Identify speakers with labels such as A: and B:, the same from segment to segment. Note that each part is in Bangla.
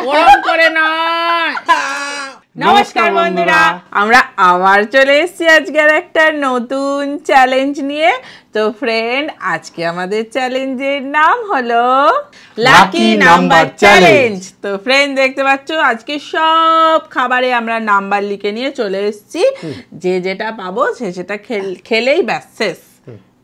A: ওরকম করে নয়। নমস্কার বন্ধুরা, আমরা আবার চলে এসেছি আজকের একটা নতুন চ্যালেঞ্জ নিয়ে। তো ফ্রেন্ড, আজকে আমাদের চ্যালেঞ্জের নাম হলো লাকি নাম্বার চ্যালেঞ্জ। তো ফ্রেন্ড, দেখতে পাচ্ছ আজকে সব খাবারে আমরা নাম্বার লিখে নিয়ে চলে এসেছি। যে যেটা পাবো সে সেটা খেলেই ব্যাস শেষ,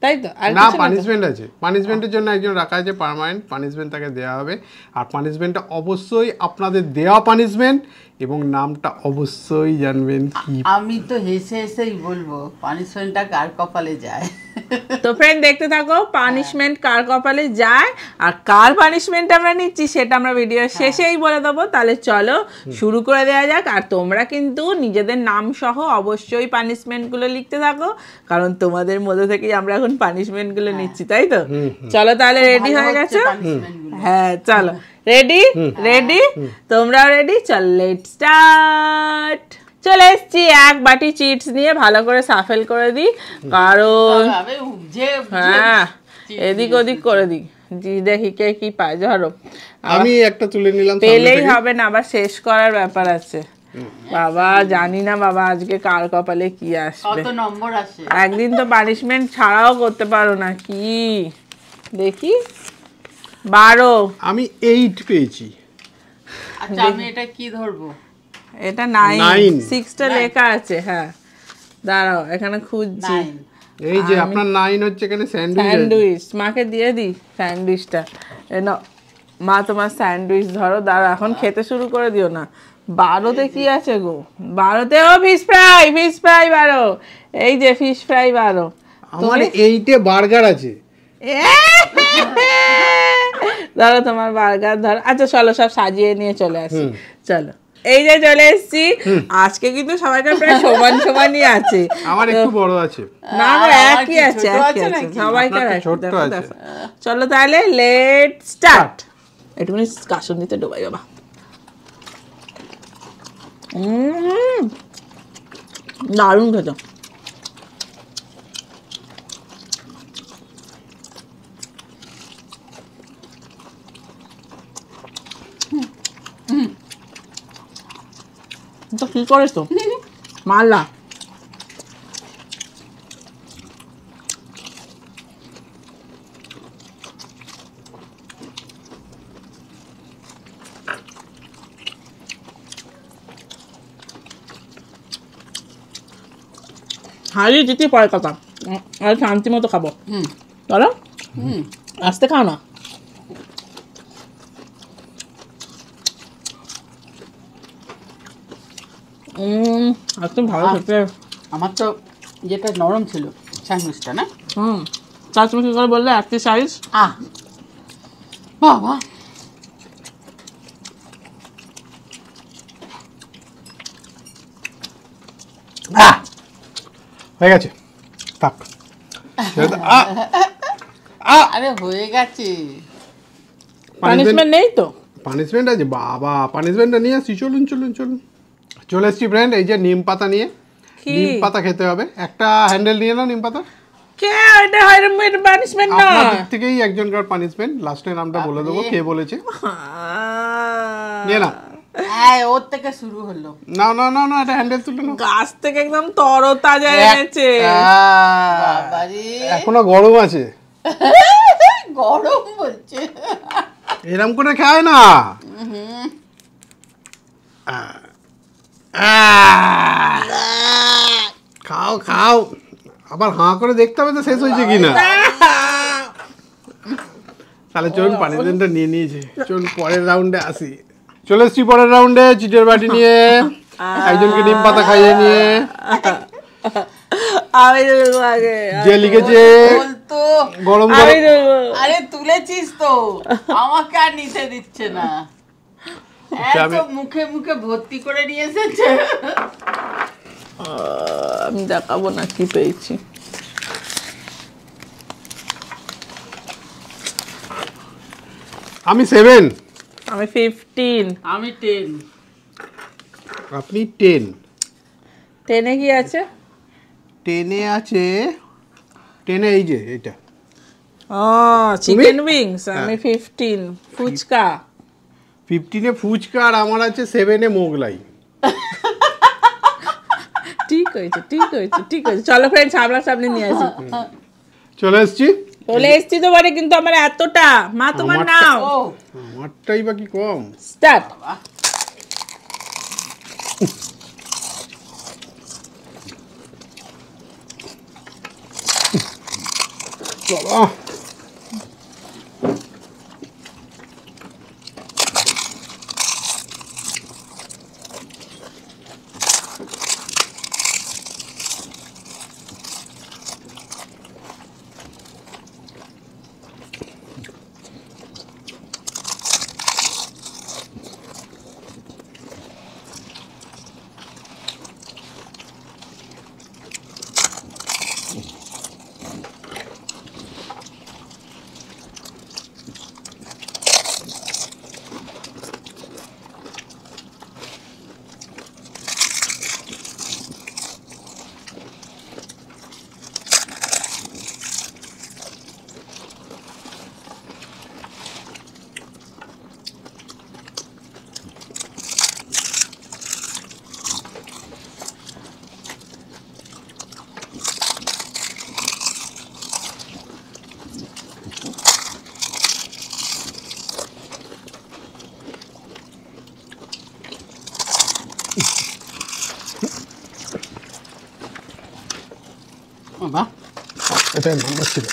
A: তাই তো? আর
B: না, পানিশমেন্ট আছে। পানিশমেন্টের জন্য একজন রাখা আছে, পার্মানেন্ট পানিশমেন্ট তাকে দেওয়া হবে। আর পানিশমেন্টটা অবশ্যই আপনাদের দেওয়া পানিশমেন্ট, এবং নামটা অবশ্যই জানবেন কি।
C: আমি তো হেসে হেসেই বলবো পানিশমেন্টটা কার কপালে যায়।
A: তো ফ্রেন্ড, দেখতে থাকো পানিশমেন্ট কার কপালে যায় আর কার পানিশমেন্ট আমরা নিচ্ছি সেটা আমরা ভিডিওর শেষেই বলে দেবো। তাহলে চলো শুরু করে দেওয়া যাক। আর তোমরা কিন্তু নিজেদের নাম সহ অবশ্যই পানিশমেন্টগুলো লিখতে থাকো, কারণ তোমাদের মধ্যে থেকেই আমরা এখন পানিশমেন্টগুলো নিচ্ছি, তাই তো? চলো তাহলে রেডি হয়ে গেছো? হ্যাঁ চলো, রেডি রেডি, তোমরাও রেডি? চল লেট স্টার্ট। চলে এসছি এক বাটি চিপস নিয়ে, ভালো করে সাফেল করে দিই, কারণ হ্যাঁ এদিক ওদিক করে দিই, দেখি কে কি পায়। ধরো
B: আমি একটা তুলে নিলাম,
A: পেলেই হবে না, আবার শেষ করার ব্যাপার আছে। বাবা জানি না বাবা আজকে কার কপালে কি আসবে।
C: কত নম্বর আসে? একদিন
A: তো পানিশমেন্ট ছাড়াও করতে পারো না কি? দেখি 12।
B: আমি 8 পেয়েছি।
C: আচ্ছা আমি এটা কি ধরবো?
A: এটা 9, 6টা লেখা আছে। হ্যাঁ দাঁড়াও এখানে খুঁজছি।
B: এই যে আপনার 9 হচ্ছে এখানে
A: স্যান্ডউইচ। মাকে দিয়ে দিই স্যান্ডউইচটা। মা তোমার স্যান্ডউইচ ধরো। দাঁড়া, এখন খেতে শুরু করে দিও না। 12তে কি আছে গো? 12তে ও ফিশ ফ্রাই, ফিশ ফ্রাই 12। এই যে ফিশ ফ্রাই 12।
B: আমার 8-এ বার্গার আছে।
A: ধরো তোমার বার্গার ধরো। আচ্ছা চলো সব সাজিয়ে নিয়ে চলে আসি। চলো এই যে চলে এসেছি। আজকে কিন্তু সবাইকার প্রায় সমান সমানই আছে।
B: আমার একটু বড় আছে।
A: না আমার একই আছে, একই আছে সবাইকার।
B: ছোট আছে।
A: চলো তাহলে লেট স্টার্ট। একটুখানি কাসুন দিতে ডোবাই বাবা। দারুণ খেতে। তো কি করিস তো মারলা? হারিয়ে যেতে পরে কথা, আর শান্তি মতো খাবো। বলো আসতে খাও না। একদম ভালো খেতে।
C: আমার তো যেটা নরম ছিল স্যান্ডউইচটা, না?
A: তার তুমি কি করে বললে একটি সাইজ?
C: বাবা
B: হয়ে গেছে, থাক।
C: আরে হয়ে গেছে।
A: পানিশমেন্ট নেই তো?
B: পানিশমেন্ট আছে বাবা, পানিশমেন্টটা নিয়ে আসছি। চলুন চলুন চলুন, চলে এসছি ফ্রেন্ড। এই যে নিম পাতা নিয়ে, নিম পাতা খেতে হবে। একটা হ্যান্ডেল নিয়ে নাও নিম পাতা।
A: কে এটা পানিশমেন্ট না?
B: আপনাদের থেকেই একজনকার পানিশমেন্ট। লাস্টে নামটা বলে দেবো কে বলেছে। নিয়ে নাও।
C: ওর থেকে শুরু হলো।
B: না না না না, এটা হ্যান্ডেল তুলে নাও।
A: গাছ থেকে একদম তরতাজা এনেছে।
B: এখনো গরম আছে।
C: গরম বলছে,
B: এরম করে খায় না। খাও খাও, আবার হাঁ করে দেখতে হবে তো শেষ হয়েছে কিনা। তাহলে চলুন, পানিশমেন্টটা নিয়ে নিয়েছে। চলুন পরের রাউন্ডে আসি। চলে এসছি পরের রাউন্ডে, চিটের বাটি নিয়ে, একজনকে নিম পাতা খাইয়ে নিয়ে। যে লিখেছে গরম গরম।
C: আরে তুলেছিস তো, আমাকে আর নিতে দিচ্ছে না। মুখে মুখে ভর্তি করে নিয়ে এসেছে।
A: আমি দেখাবো না কি পেয়েছি।
B: আমি 7।
A: আমি 15।
C: আমি 10।
B: আপনি 10।
A: 10-এ কি আছে?
B: 10-এ আছে, 10-এ এই যে এটা।
A: ও চিকেন উইংস। আমি 15। ফুচকা।
B: 15-এ ফুচকা আর আমার আছে 7-এ মোগলাই।
A: ঠিক হয়েছে ঠিক হয়েছে ঠিক হয়েছে। চলো ফ্রেন্ড সামনাসামনি নিয়ে আসি।
B: চলে এসছি
A: চলে এসছি তো বলে, কিন্তু আমার এতটা। মা তোমার নাও।
C: ও
B: আমারটাই বা কি কম।
A: স্টার্ট।
B: বাবা
C: বাবা
B: এটাই নাম্বার ছিল।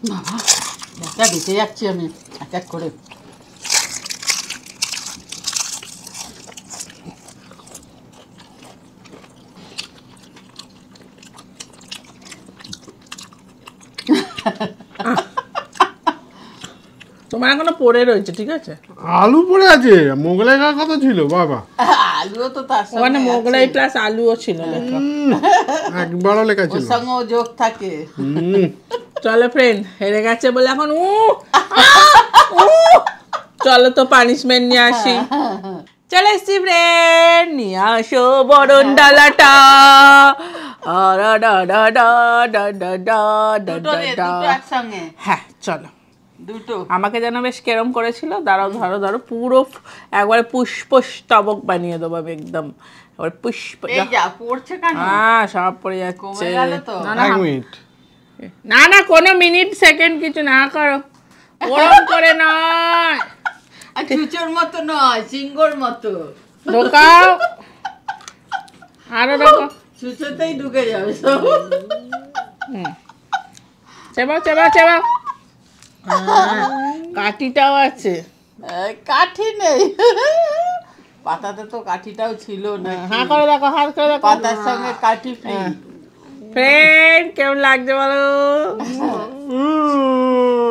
C: বাবা দেখা দিতে যাচ্ছি আমি এক এক করে।
A: তোমার এখনো পড়ে রয়েছে, ঠিক আছে?
B: আলু পড়ে আছে, মোগলাই খাওয়ার কথা ছিল বাবা।
C: আলুও তো তার
A: ওখানে
C: সঙ্গে
A: মোগলাই
C: আছে।
A: প্লাস আলুও ছিল লেখা।
B: একবারও লেখা
C: ওর
B: ছিল।
C: সঙ্গেও যোগ থাকে।
A: চলো ফ্রেন্ড, হেরে গেছে বলে এখন চলো তো পানিশমেন্ট নিয়ে আসি। চলে এসছি ফ্রেন্ড, নিয়ে আসো বরণ ডালাটা।
C: দুটো রে, দুটো একসঙ্গে
A: হ্যাঁ চলো।
C: দুটো।
A: আমাকে যেন বেশ কেরম করেছিল, দাঁড়াও ধরো ধরো, পুরো একবারে পুষ্প স্তবক বানিয়ে দেবো আমি একদম। এবার পুষ্প,
C: এই যা পড়ছে কেন?
A: হ্যাঁ সব পড়ে যাচ্ছে।
C: কমে গেল তো?
A: না না
B: এক মিনিট।
A: না না, কোনো মিনিট সেকেন্ড কিছু না করো, ওরম করে নয়।
C: আর চুচোর মতো নয়, সিংহর মতো।
A: ঢোকাও, আরো ঢোকাও,
C: চুচোতেই ঢুকে যাবে সব।
A: চেবাও চেবাও চেবাও। কাঠিটাও আছে।
C: কাঠি নেই পাতাতে, তো কাঠিটাও ছিল না।
A: হাঁ করে দেখো, হাত করে দেখো।
C: পাতার সঙ্গে কাঠি ফ্রি।
A: ফ্রেন্ড কেমন লাগছে বলো?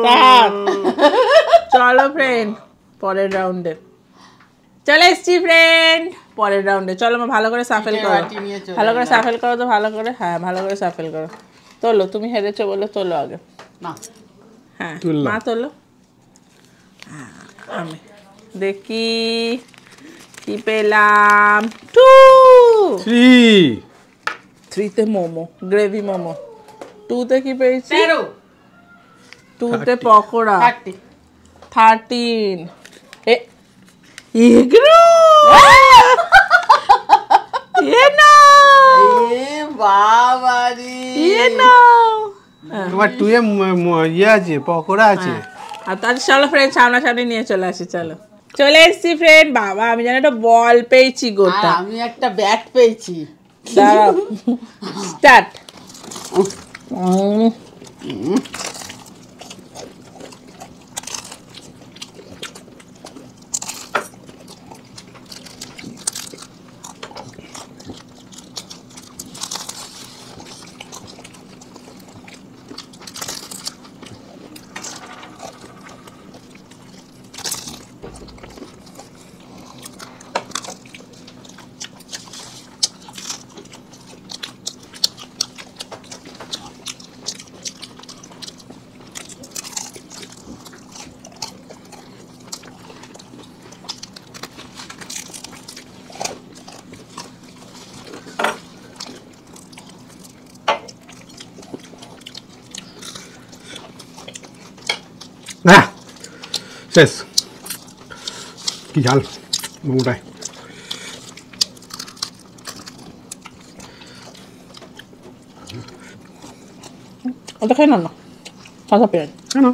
A: থাক। চলো ফ্রেন্ড, পরের রাউন্ডে চলে এসছি ফ্রেন্ড। পরের রাউন্ডে চলো, মা ভালো করে সাফেল করো,
C: বাটি নিয়ে চলে
A: ভালো করে
C: এলাম।
A: সাফেল করো তো, ভালো করে। হ্যাঁ ভালো করে সাফেল করো। তোলো, তুমি হেরেছো বলে তোলো আগে।
C: না
A: হ্যাঁ
B: তুললাম।
A: মা তোলো। হ্যাঁ, আমি দেখি কি পেলাম। 3-তে মোমো, গ্রেভি মোমো। 2-তে কি পেয়েছি?
C: 13
A: 2-তে পকোড়া।
C: 30
A: 13 এগুলো এ নাও,
C: এ বাবা রে।
A: এ নাও।
B: তোমার 2-এ ইয়ে আছে, পকোড়া আছে।
A: আর তার চলো ফ্রেন্ড সামনাসামনি নিয়ে চলে আসি। চলো চলে এসছি ফ্রেন্ড। বাবা আমি জানি একটা বল পেয়েছি
C: আর
A: গোটা।
C: আমি একটা ব্যাট পেয়েছি।
A: দাঁড়াও, স্টার্ট।
B: হ্যাঁ শেষ কি ঝাল মোটায়
A: ওটা খাই না কাঁচা পেঁয়াজ
B: কেন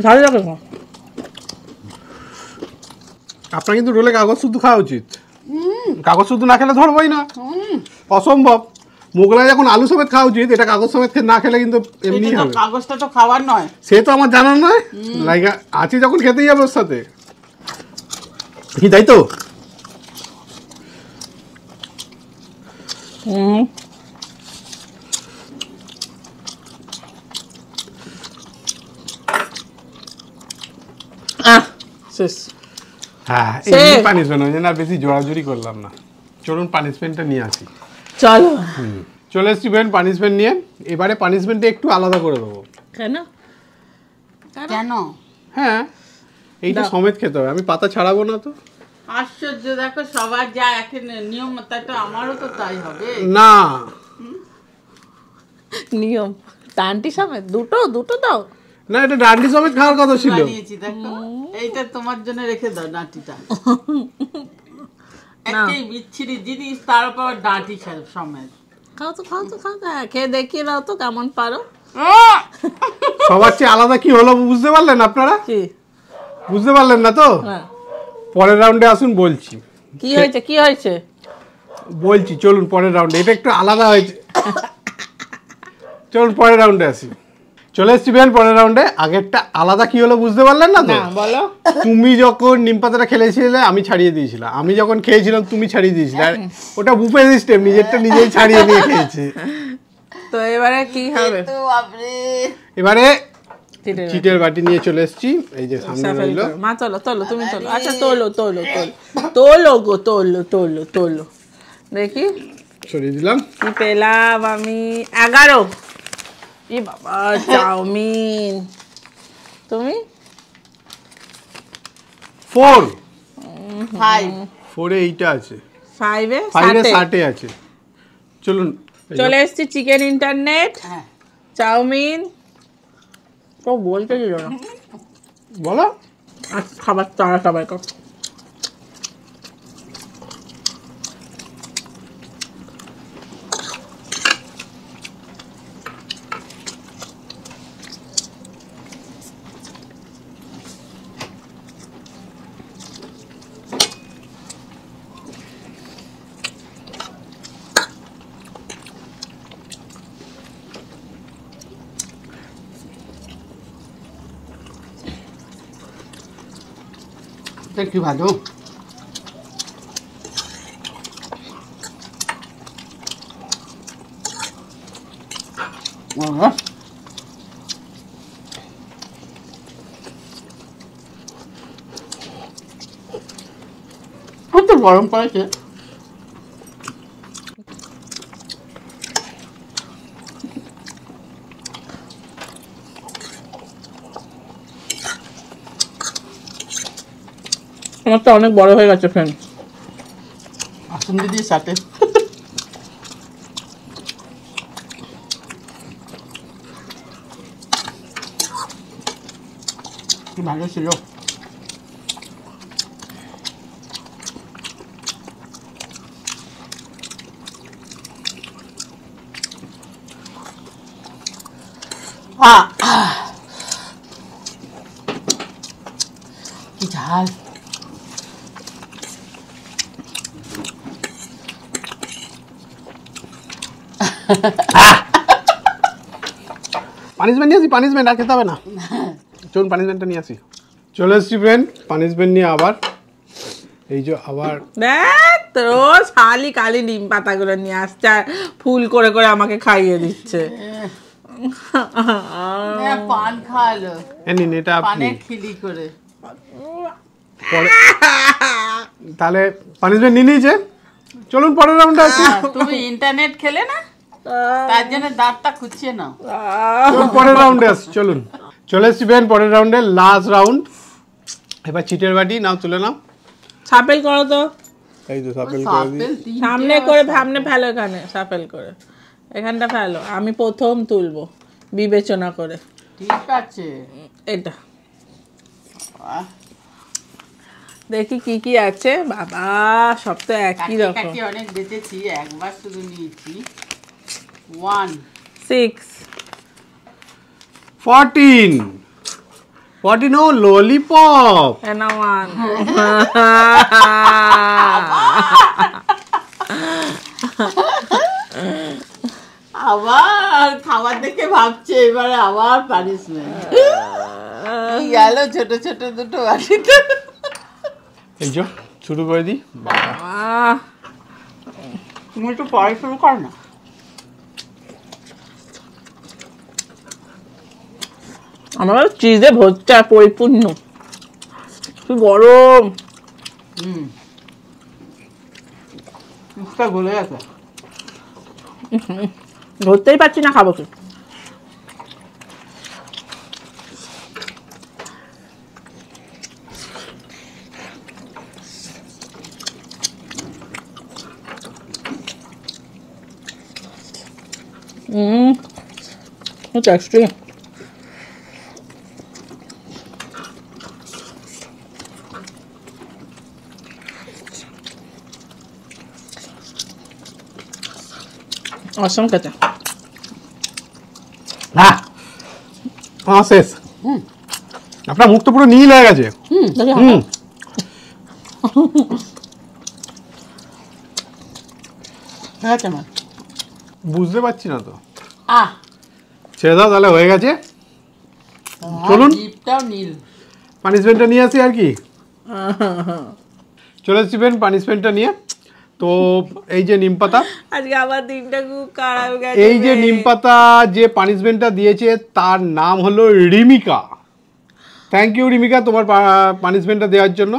A: ঝাল লাগে না
B: আপনার কিন্তু রোলে কাগজ শুদ্ধ খাওয়া উচিত কাগজ শুদ্ধ না খেলে ধরবই না অসম্ভব মোগলাই যখন আলু সমেত খাওয়া উচিত এটা কাগজ সমেত না খেলে কিন্তু এমনি হবে
C: কাগজটা তো খাবার নয়
B: সে তো আমার জানার নয় লাইক আছি যখন খেতেই যাবে ওর সাথে কি তাই তো
A: শেষ
B: হ্যাঁ এই পানিশমেন্ট হয়েছে না বেশি জোরাজুরি করলাম না চলুন পানিশমেন্টটা নিয়ে আসি
A: চলো
B: চলে এসছি ফ্রেন্ড পানিশমেন্ট নিয়ে এবারে পানিশমেন্টটা একটু আলাদা করে দেবো
A: কেন
C: কেন
B: হ্যাঁ এইটা সমেত খেতে হবে আমি পাতা ছাড়াবো না তো
C: আশ্চর্য দেখো সবার যা এখন নিয়ম তাই তো আমারও তো তাই হবে
B: না
A: নিয়ম ডান্টি সমেত দুটো দাও
B: না এটা ডান্ডি সমেত খাওয়ার কথা ছিল
C: বানিয়েছি দেখো এইটা তোমার জন্য রেখে দাও ডাঁটিটা একটাই বিচ্ছিরি জিনিস তার উপর ডাঁটি সমেত
A: খাও তো হ্যাঁ খেয়ে দেখিয়ে দাও তো কেমন পারো
B: সবার চেয়ে আলাদা কি হলো বুঝতে পারলেন আপনারা
A: কি
B: বুঝতে পারলেন না তো
A: হ্যাঁ
B: পরের রাউন্ডে আসুন বলছি
A: কি হয়েছে
B: বলছি চলুন পরের রাউন্ডে এটা একটু আলাদা হয়েছে চলুন পরের রাউন্ডে আসি চলে এসছি বেন পরের রাউন্ডে আগেরটা আলাদা কি হলো বুঝতে পারলেন না তো
A: না বলো
B: তুমি যখন নিম পাতাটা খেলেছিলে আমি ছাড়িয়ে দিয়েছিলাম আমি যখন খেয়েছিলাম তুমি ছাড়িয়ে দিয়েছিলে আর ওটা বুফে সিস্টেম নিজেরটা নিজেই ছাড়িয়ে নিয়ে খেয়েছে
A: তো এবারে কি হবে
C: তো বাপরে
B: এবারে চিটের বাটি নিয়ে চলে এসেছি এই যে সামনে রইলো
A: মা তোলো তুমি তোলো আচ্ছা তোলো দেখি
B: সরিয়ে দিলাম
A: কি পেলাম আমি 11 ই বাবা চাউমিন তুমি
B: 4
C: 5
B: 4 এ এইটা আছে
A: 5 এ
B: 5 এ 60 আছে চলুন
A: চলে এসেছি চিকেন ইন্টারনেট
C: হ্যাঁ
A: চাউমিন তো বলতে দিল না
B: বলো
A: খাবার তারা সবাই কর
C: কি ভালো কত গরম পড়েছে
A: আমার তো অনেক বড় হয়ে গেছে ফ্রেন্ড
C: আসুন দিদির সাথে কি ভালো ছিল কি ঝাল
B: পানিশমেন্ট নিয়ে আসি পানিশমেন্ট আর খেতে হবে না চলুন পানিশমেন্টটা নিয়ে আসি চলে এসছি ফ্রেন্ড পানিশমেন্ট নিয়ে আবার এই যে আবার
A: দেখ রোজ খালি কালি নিম পাতাগুলো নিয়ে আসছে আর ফুল করে করে আমাকে খাইয়ে দিচ্ছে
C: পান খাওয়ালো
B: নিন এটা আপনি
C: পানের খিলি করে
B: তাহলে পানিশমেন্ট নিয়ে নিয়েছে, চলুন পরের রাউন্ডে আসি।
C: তুমি ইন্টারনেট খেলে না, তার জন্য দাঁতটা খুঁজছে না।
B: চলুন পরের রাউন্ডে আসি, চলুন চলে এসছি বেন পরের রাউন্ডে, লাস্ট রাউন্ড। এবার চিটের বাটি নাও, তুলে নাও।
A: সাপেল করো তো,
B: এই তো সাপেল করে দিই।
A: সামনে করে সামনে ফেলো, এখানে সাপেল করে এখানটা ফেলো। আমি প্রথম তুলবো বিবেচনা করে।
C: ঠিক আছে,
A: এটা দেখি কি কি আছে। বাবা সব তো একই রকম।
C: কাটি অনেক বেঁচেছি, একবার শুধু নিয়েছি। 1
A: 6
B: 14 ও ললিপপ।
A: and a 1
C: আবার খাবার দেখে ভাবছে এবারে আবার পানিশমেন্ট। গেল ছোট ছোট দুটো বাটিতে।
B: এই যে শুরু করে দিই।
C: তুমি একটু পরে শুরু কর না।
A: আমার চিজে ভর্তি আর পরিপূর্ণ, কি গরম।
C: মুখটা গলে গেছে।
A: ধরতেই পারছি না খাবো কি। টেস্টি। অসম খেতে।
B: শেষ। আপনার মুখ তো পুরো নীল হয়ে গেছে। বুঝতে পারছি না তো, ছেড়ে দাও তাহলে, হয়ে গেছে। চলুন
C: জিপটাও নীল।
B: পানিশমেন্টটা নিয়ে আসি আর কি। চলে এসছি পানিশমেন্টটা নিয়ে। তো এই যে নিম পাতা,
A: আজকে আবার দিনটা খুব খারাপ গেছে।
B: এই যে নিম পাতা যে পানিশমেন্টটা দিয়েছে তার নাম হলো রিমিকা। থ্যাংক ইউ রিমিকা তোমার পানিশমেন্টটা দেওয়ার জন্য।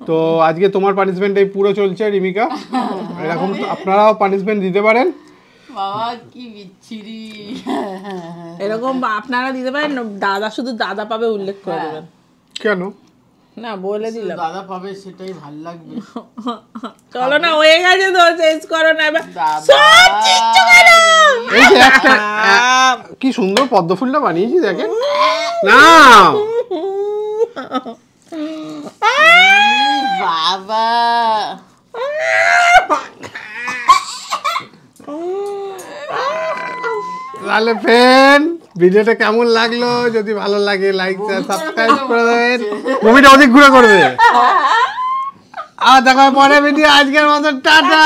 B: তো আজকে তোমার পানিশমেন্টটাই পুরো চলছে রিমিকা। এরকম আপনারাও পানিশমেন্ট দিতে পারেন।
C: বাবা কি বিচ্ছিরি।
A: এরকম আপনারা দিতে পারেন, দাদা শুধু দাদা পাবে উল্লেখ করে দেবেন।
B: কেন
A: না বলে দিলাম,
C: দাদা পাবে সেটাই ভাল লাগবে।
A: চলো না হয়ে গেছে তো, চেঞ্জ করো না এবার।
C: দাদা
B: এই যে একটা কি সুন্দর পদ্ম ফুলটা বানিয়েছি দেখেন না।
C: বাবা
B: তাহলে ফ্রেন্ড ভিডিওটা কেমন লাগলো, যদি ভালো লাগে লাইক সাবস্ক্রাইব করে দেবেন, মুভিটা অধিক ঘুরে করবে। আর দেখা পরে ভিডিও, আজকের মতো টাটা।